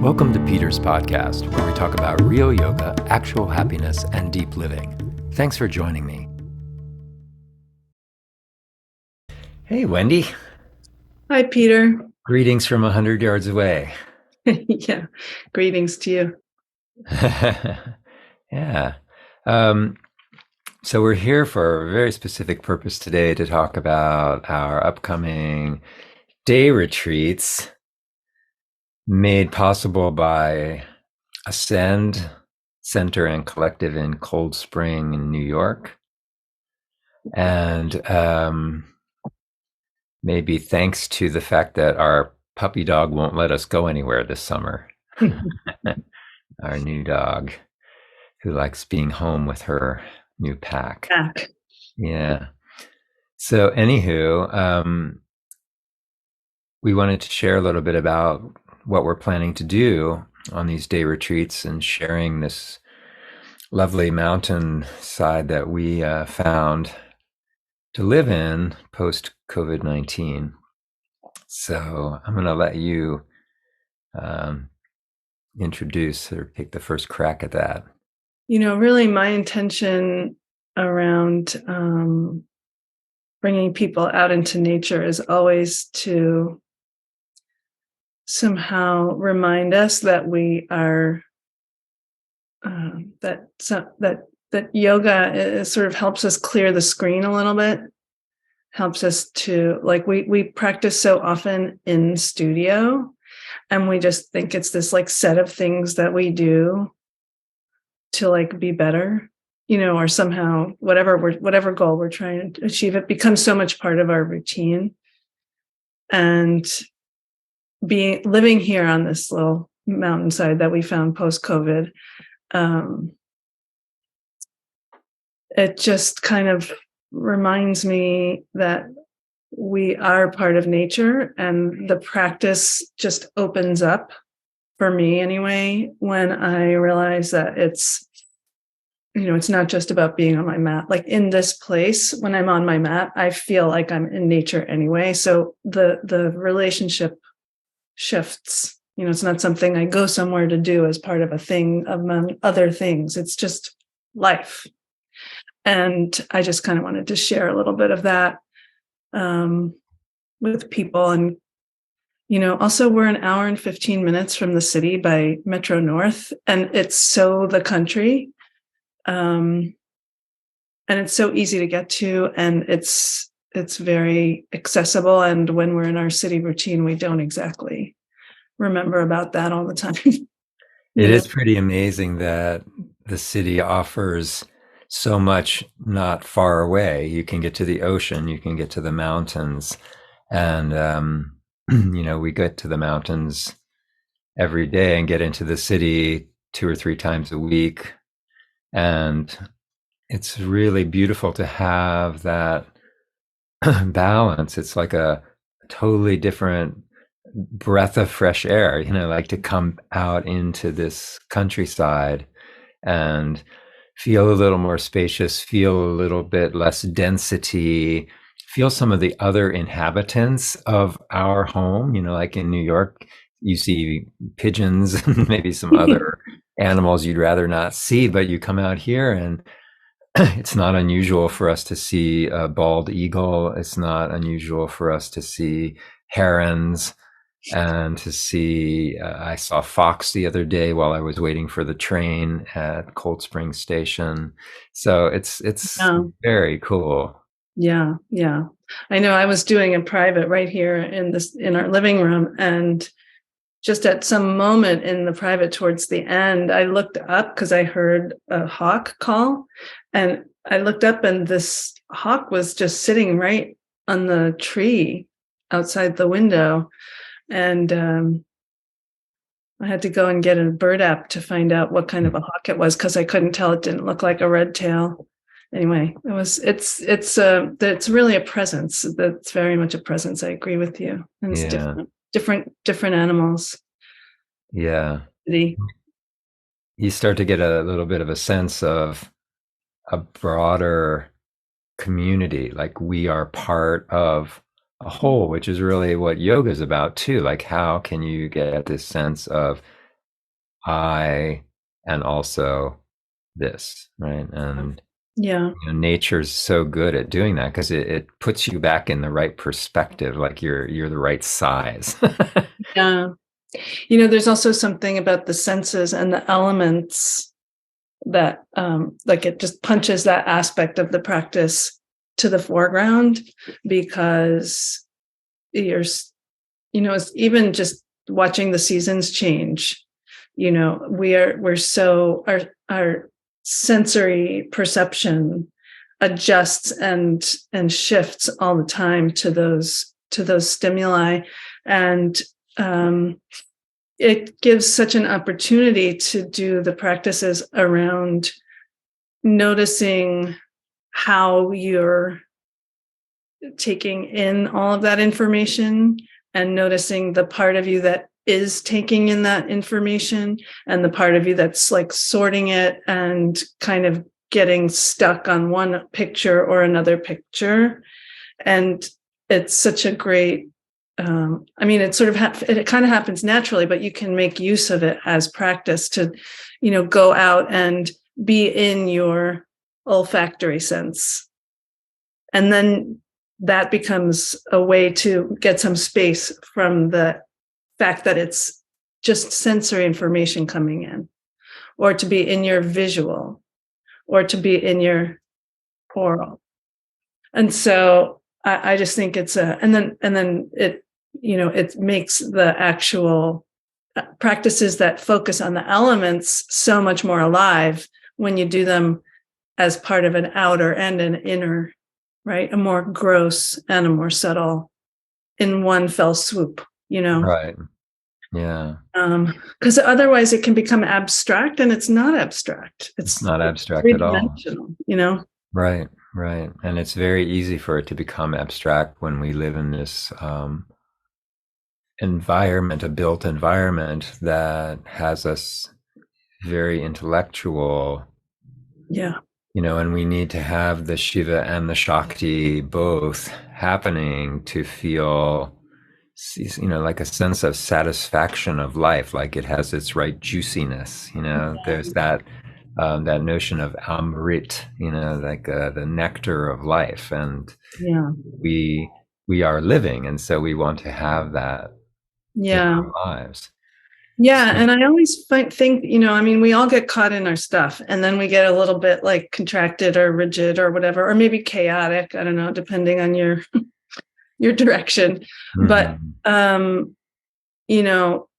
Welcome to Peter's podcast, where we talk about real yoga, actual happiness, and deep living. Thanks for joining me. Hey, Wendy. Hi, Peter. Greetings from 100 yards away. Yeah, greetings to you. Yeah. So we're here for a very specific purpose today to talk about our upcoming day retreats made possible by Ascend Center and Collective in Cold Spring in New York. And maybe thanks to the fact that our puppy dog won't let us go anywhere this summer. Our new dog who likes being home with her new pack. Yeah. So anywho, we wanted to share a little bit about what we're planning to do on these day retreats and sharing this lovely mountain side that we found to live in post COVID-19. So I'm going to let you introduce or take the first crack at that. You know, really my intention around bringing people out into nature is always to somehow remind us that we are, that yoga sort of helps us clear the screen a little bit, helps us to, like, we practice so often in studio, and we just think it's this like set of things that we do to like be better, you know, or somehow whatever goal we're trying to achieve, it becomes so much part of our routine. And living here on this little mountainside that we found post-COVID, it just kind of reminds me that we are part of nature, and the practice just opens up, for me anyway, when I realize that it's, you know, it's not just about being on my mat. Like in this place, when I'm on my mat, I feel like I'm in nature anyway. So the relationship shifts. You know, it's not something I go somewhere to do as part of a thing among other things. It's just life. And I just kind of wanted to share a little bit of that with people. And, you know, also we're an hour and 15 minutes from the city by Metro North, and it's so the country. And it's so easy to get to, and it's very accessible. And when we're in our city routine, we don't exactly remember about that all the time. It is pretty amazing that the city offers so much not far away. You can get to the ocean, you can get to the mountains, and you know, we get to the mountains every day and get into the city 2 or 3 times a week. And it's really beautiful to have that balance. It's like a totally different breath of fresh air, you know, like to come out into this countryside and feel a little more spacious, feel a little bit less density, feel some of the other inhabitants of our home. You know, like in New York, you see pigeons and maybe some other animals you'd rather not see, but you come out here and it's not unusual for us to see a bald eagle. It's not unusual for us to see herons and to see, I saw fox the other day while I was waiting for the train at Cold Spring Station. So it's very cool. Yeah. I know I was doing a private right here in our living room, and just at some moment in the private towards the end, I looked up because I heard a hawk call, and I looked up, and this hawk was just sitting right on the tree outside the window. And I had to go and get a bird app to find out what kind of a hawk it was, because I couldn't tell. It didn't look like a red tail. Anyway, it's really a presence. That's very much a presence. I agree with you. And it's different animals. Yeah. You start to get a little bit of a sense of a broader community, like we are part of a whole, which is really what yoga is about too. Like, how can you get this sense of I, and also this, right? And Yeah. nature's so good at doing that because it puts you back in the right perspective, like you're the right size. Yeah. There's also something about the senses and the elements that like it just punches that aspect of the practice to the foreground, because it's even just watching the seasons change. We're so our sensory perception adjusts and shifts all the time to those stimuli, and it gives such an opportunity to do the practices around noticing how you're taking in all of that information, and noticing the part of you that is taking in that information, and the part of you that's like sorting it and kind of getting stuck on one picture or another picture. And it's such a great it sort of it kind of happens naturally, but you can make use of it as practice to go out and be in your olfactory sense, and then that becomes a way to get some space from the fact that it's just sensory information coming in, or to be in your visual, or to be in your oral. And so I just think it's and then it makes the actual practices that focus on the elements so much more alive when you do them as part of an outer and an inner, right? A more gross and a more subtle in one fell swoop, Right. Yeah. Because otherwise it can become abstract, and it's not abstract. It's It's not abstract at all. three-dimensional. Right. Right. And it's very easy for it to become abstract when we live in this environment, a built environment that has us very intellectual. Yeah. And we need to have the Shiva and the Shakti both happening to feel, like a sense of satisfaction of life, like it has its right juiciness. There's that notion of amrit, like the nectar of life, and Yeah. we are living, and so we want to have that in Yeah. our lives. Yeah. So, And I always think, we all get caught in our stuff, and then we get a little bit like contracted or rigid or whatever, or maybe chaotic. I don't know, depending on your direction. But, mhm. you know,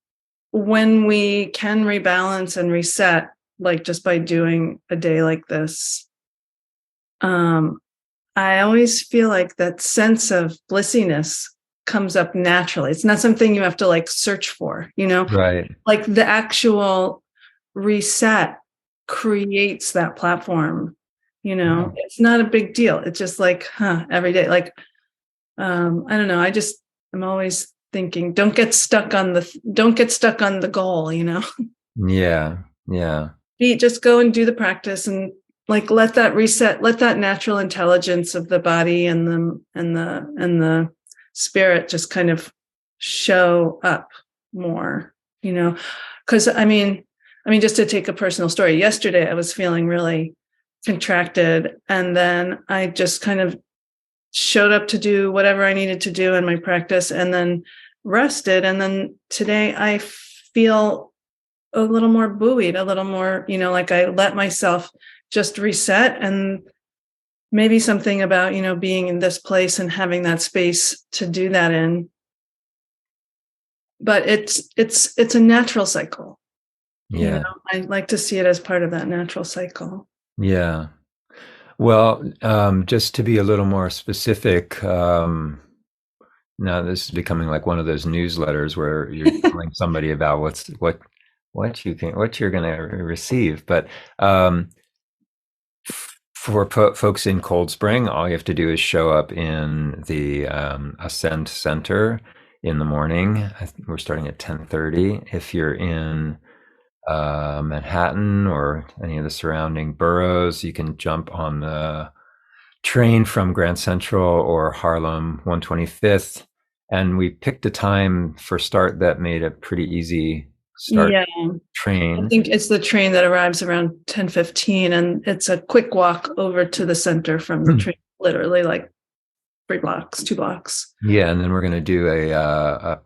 when we can rebalance and reset, like just by doing a day like this, I always feel like that sense of blissiness comes up naturally. It's not something you have to like search for, Right. like the actual reset creates that platform. Right. It's not a big deal. It's just like, every day. Like, I don't know. I'm always thinking, don't get stuck on the goal, Yeah. Yeah. just go and do the practice, and like let that reset, let that natural intelligence of the body and the spirit just kind of show up more, because just to take a personal story, yesterday I was feeling really contracted, and then I just kind of showed up to do whatever I needed to do in my practice, and then rested, and then today I feel a little more buoyed, a little more, like I let myself just reset. And maybe something about, being in this place and having that space to do that in. But it's a natural cycle. Yeah. I like to see it as part of that natural cycle. Yeah. Well, just to be a little more specific, now this is becoming like one of those newsletters where you're telling somebody about what you're going to receive. But for folks in Cold Spring, all you have to do is show up in the Ascent Center in the morning. We're starting at 10:30. If you're in Manhattan or any of the surrounding boroughs, you can jump on the train from Grand Central or Harlem 125th. And we picked a time for start that made it pretty easy start Yeah. I train. think it's the train that arrives around 10:15, and it's a quick walk over to the center from the train, literally like 3 blocks, 2 blocks. Yeah, and then we're going to do a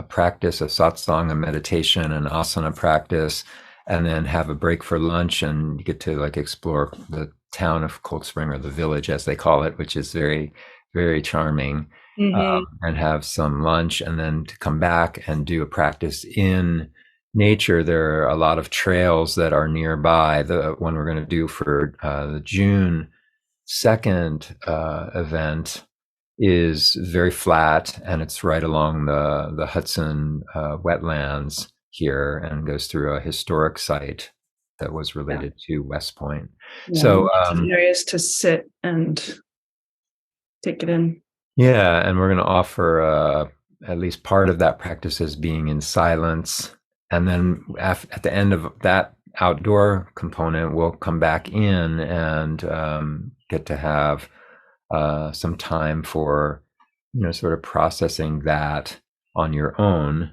practice, a satsang, a meditation, an asana practice, and then have a break for lunch, and you get to like explore the town of Cold Spring, or the village as they call it, which is very, very charming, Hmm. and have some lunch, and then to come back and do a practice in nature. There are a lot of trails that are nearby. The one we're going to do for the June 2nd event is very flat, and it's right along the Hudson wetlands here, and goes through a historic site that was Yeah. related to West Point. Yeah. So Lots of areas to sit and take it in. yeah, and we're going to offer at least part of that practice as being in silence, and then at the end of that outdoor component, we'll come back in and get to have some time for, sort of processing that on your own.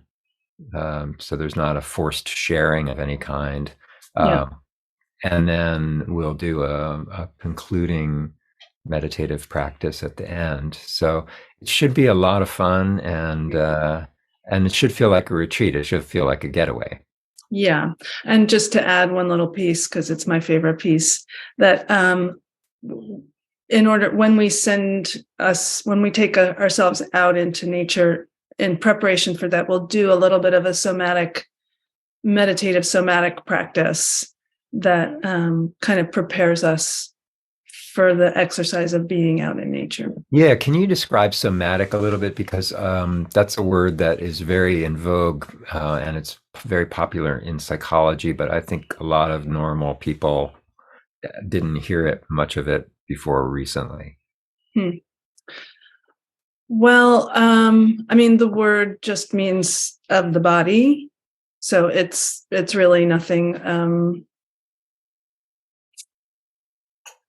So there's not a forced sharing of any kind. Yeah. And then we'll do a concluding meditative practice at the end. So it should be a lot of fun, and it should feel like a retreat. It should feel like a getaway. Yeah. And just to add one little piece, because it's my favorite piece, that in order, when we take ourselves out into nature, in preparation for that, we'll do a little bit of a meditative somatic practice that kind of prepares us for the exercise of being out in nature. Yeah, can you describe somatic a little bit? Because that's a word that is very in vogue, and it's very popular in psychology, but I think a lot of normal people didn't hear much of it before recently. Well, I mean, the word just means of the body, so it's really nothing.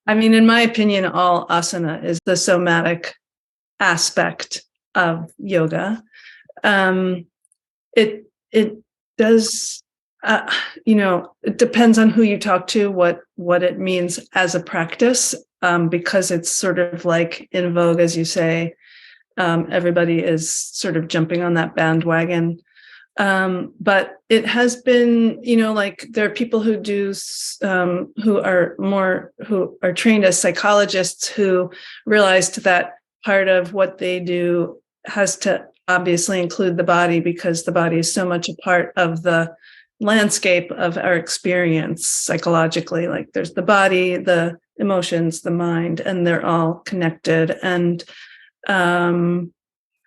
I mean, in my opinion, all asana is the somatic aspect of yoga. It does, it depends on who you talk to, what it means as a practice, because it's sort of like in vogue, as you say. Everybody is sort of jumping on that bandwagon. But it has been, like there are people who who are trained as psychologists, who realized that part of what they do has to obviously include the body, because the body is so much a part of the landscape of our experience psychologically. Like there's the body, the emotions, the mind, and they're all connected. And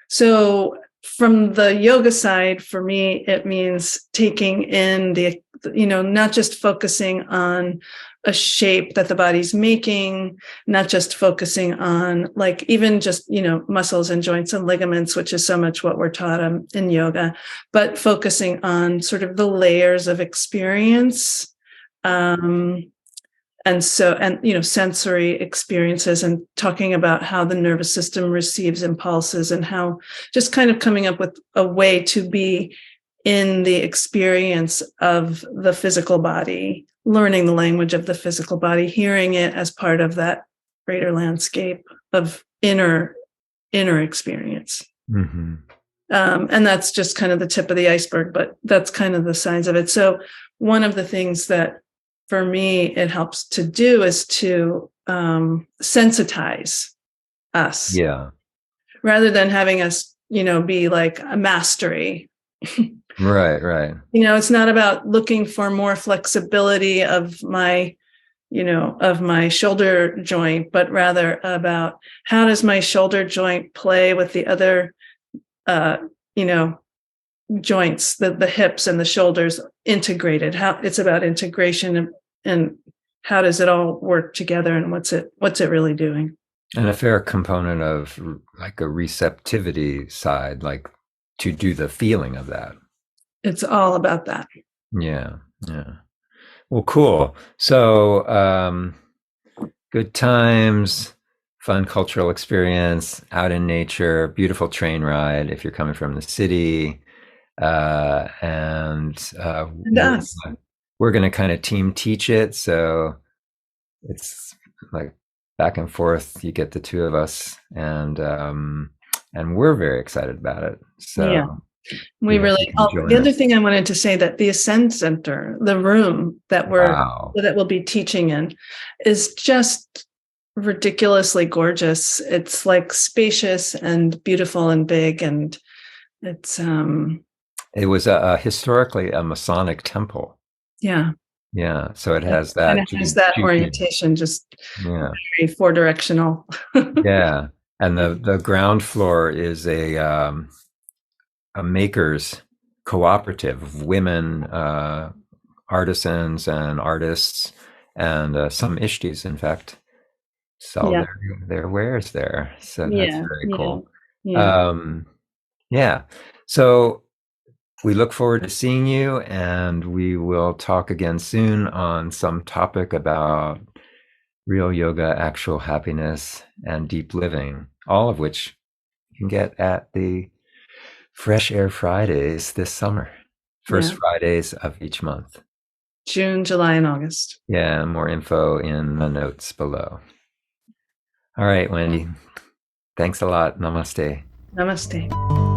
so from the yoga side, for me, it means taking in not just focusing on a shape that the body's making, not just focusing on like even just, muscles and joints and ligaments, which is so much what we're taught in yoga, but focusing on sort of the layers of experience. And sensory experiences, and talking about how the nervous system receives impulses, and how just kind of coming up with a way to be in the experience of the physical body, learning the language of the physical body, hearing it as part of that greater landscape of inner experience. Mm-hmm. And that's just kind of the tip of the iceberg, but that's kind of the signs of it. So one of the things that for me it helps to do is to sensitize us. Yeah. Rather than having us, be like a mastery. Right. It's not about looking for more flexibility of my shoulder joint, but rather about how does my shoulder joint play with the other, joints, the hips and the shoulders integrated. How it's about integration, and how does it all work together, and what's it really doing? And a fair component of like a receptivity side, like to do the feeling of that. It's all about that. Yeah. Well, cool. So good times, fun cultural experience, out in nature, beautiful train ride if you're coming from the city. And And us. we're going to kind of team teach it. So it's like back and forth. You get the two of us, and we're very excited about it. So Yeah. We we hope really, you can join the other us. thing I wanted to say, that the Ascend Center, the room that Wow. we'll be teaching in, is just ridiculously gorgeous. It's like spacious and beautiful and big, and it's It was historically a Masonic temple. yeah. Yeah, so it It has kind that of has that Juche. orientation, just Yeah, very four directional. yeah, and the ground floor is a makers cooperative of women, artisans and artists, and some ishtis, in fact, sell Yeah, their wares there. So that's yeah, very yeah, cool. yeah. Um, yeah, so we look forward to seeing you, and we will talk again soon on some topic about real yoga, actual happiness, and deep living, all of which you can get at the Fresh Air Fridays this summer, first Yeah. Fridays of each month. June, July, and August. Yeah, more info in the notes below. All right, Wendy. Thanks a lot. Namaste. Namaste.